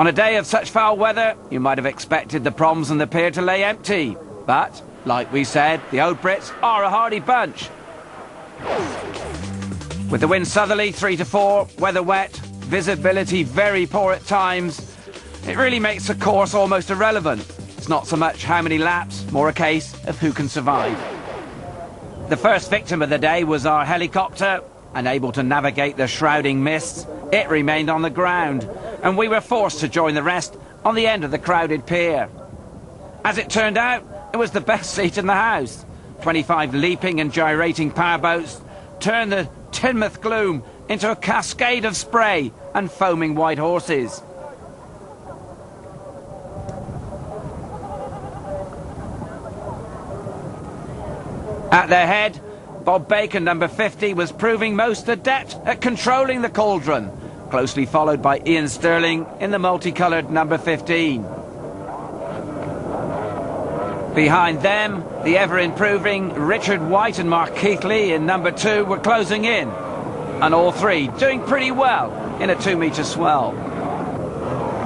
On a day of such foul weather, you might have expected the proms and the pier to lay empty. But, like we said, the Old Brits are a hardy bunch. With the wind southerly 3 to 4, weather wet, visibility very poor at times, it really makes the course almost irrelevant. It's not so much how many laps, more a case of who can survive. The first victim of the day was our helicopter. Unable to navigate the shrouding mists, it remained on the ground, and we were forced to join the rest on the end of the crowded pier. As it turned out, it was the best seat in the house. 25 leaping and gyrating powerboats turned the Teignmouth gloom into a cascade of spray and foaming white horses. At their head, Bob Baker, number 50, was proving most adept at controlling the cauldron, closely followed by Ian Sterling in the multicoloured number 15. Behind them, the ever-improving Richard White and Mark Keithley in number 2 were closing in, and all three doing pretty well in a 2-metre swell.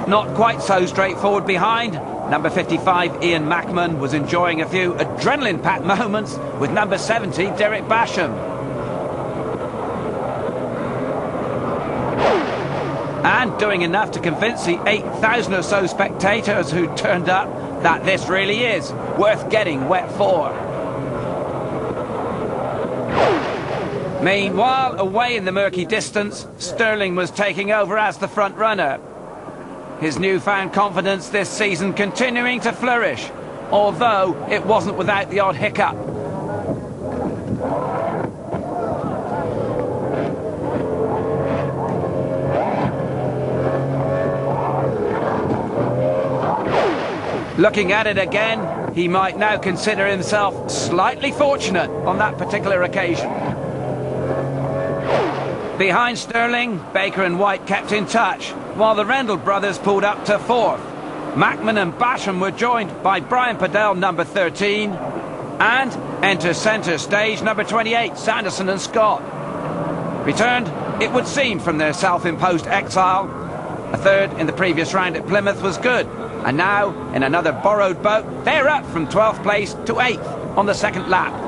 Not quite so straightforward behind. Number 55, Ian Mackman, was enjoying a few adrenaline-packed moments with number 70, Derek Basham. And doing enough to convince the 8,000 or so spectators who turned up that this really is worth getting wet for. Meanwhile, away in the murky distance, Sterling was taking over as the front runner. His newfound confidence this season continuing to flourish, although it wasn't without the odd hiccup. Looking at it again, he might now consider himself slightly fortunate on that particular occasion. Behind Sterling, Baker and White kept in touch, while the Rendell brothers pulled up to 4th. Mackman and Basham were joined by Brian Padell, number 13, and enter centre stage number 28, Sanderson and Scott. Returned, it would seem, from their self-imposed exile. A third in the previous round at Plymouth was good, and now, in another borrowed boat, they're up from 12th place to 8th on the second lap.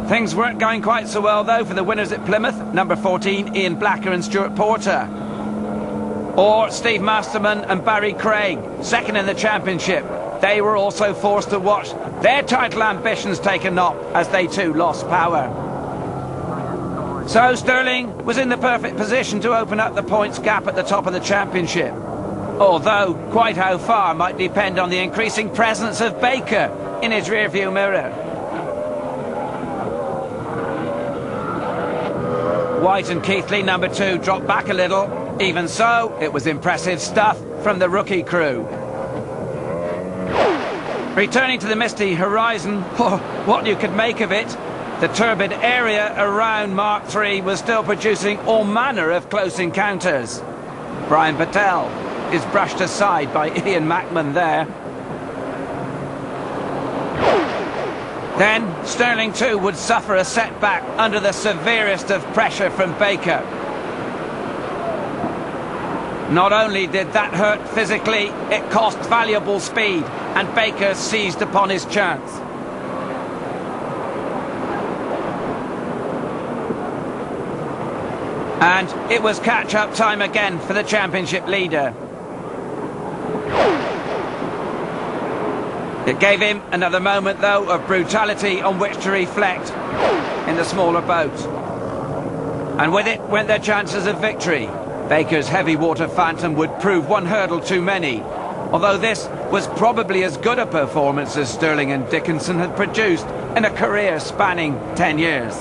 Things weren't going quite so well, though, for the winners at Plymouth, number 14, Ian Blacker and Stuart Porter. Or Steve Masterman and Barry Craig, second in the championship. They were also forced to watch their title ambitions take a knock as they too lost power. So Sterling was in the perfect position to open up the points gap at the top of the championship. Although quite how far might depend on the increasing presence of Baker in his rearview mirror. White and Keithley, number 2, dropped back a little. Even so, it was impressive stuff from the rookie crew. Returning to the misty horizon, what you could make of it, the turbid area around Mark III was still producing all manner of close encounters. Brian Patel is brushed aside by Ian Mackman there. Then Sterling too would suffer a setback under the severest of pressure from Baker. Not only did that hurt physically, it cost valuable speed, and Baker seized upon his chance. And it was catch-up time again for the championship leader. It gave him another moment, though, of brutality on which to reflect in the smaller boat. And with it went their chances of victory. Baker's heavy water Phantom would prove one hurdle too many, although this was probably as good a performance as Sterling and Dickinson had produced in a career spanning 10 years.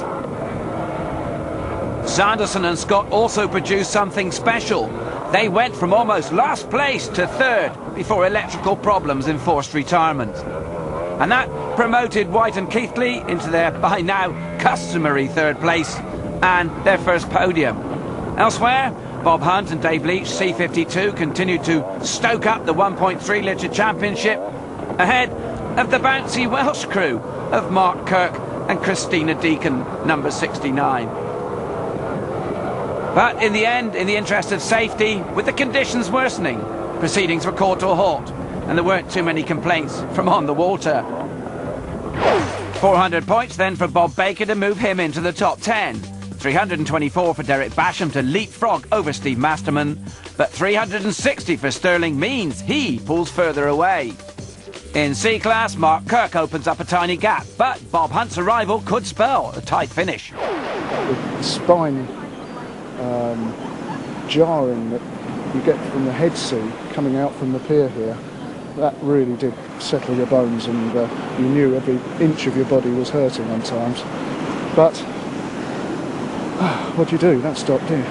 Sanderson and Scott also produced something special. They went from almost last place to 3rd before electrical problems enforced retirement. And that promoted White and Keithley into their by now customary 3rd place and their first podium. Elsewhere, Bob Hunt and Dave Leach, C52, continued to stoke up the 1.3 litre championship ahead of the bouncy Welsh crew of Mark Kirk and Christina Deacon, number 69. But in the end, in the interest of safety, with the conditions worsening, proceedings were called to a halt, and there weren't too many complaints from on the water. 400 points then for Bob Baker to move him into the top 10. 324 for Derek Basham to leapfrog over Steve Masterman, but 360 for Sterling means he pulls further away. In C-Class, Mark Kirk opens up a tiny gap, but Bob Hunt's arrival could spell a tight finish. The spine jarring that you get from the head sea coming out from the pier here, that really did settle your bones, and you knew every inch of your body was hurting at times. But what do you do? That stopped you.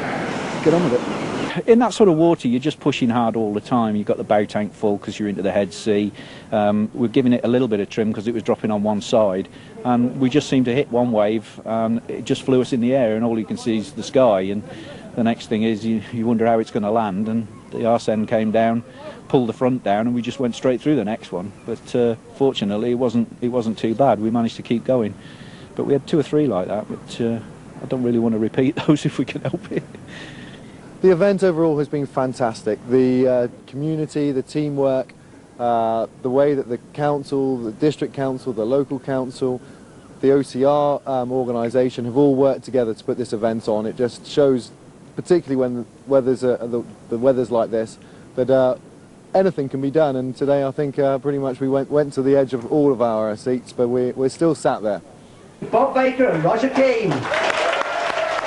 Get on with it. In that sort of water, you're just pushing hard all the time. You've got the bow tank full because you're into the head sea. We're giving it a little bit of trim because it was dropping on one side, and we just seemed to hit one wave and it just flew us in the air, and all you can see is the sky, and the next thing is you wonder how it's going to land, and the arse end came down, pulled the front down, and we just went straight through the next one. But fortunately it wasn't too bad. We managed to keep going, but we had 2 or 3 like that, but I don't really want to repeat those if we can help it. The event overall has been fantastic. The community, the teamwork, the way that the council, the district council, the local council, the OCR organisation have all worked together to put this event on. It just shows, particularly when the weather's like this, that anything can be done. And today I think pretty much we went to the edge of all of our seats, but we're still sat there. Bob Baker and Roger Keane.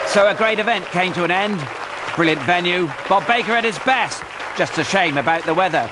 So a great event came to an end. Brilliant venue. Bob Baker at his best. Just a shame about the weather.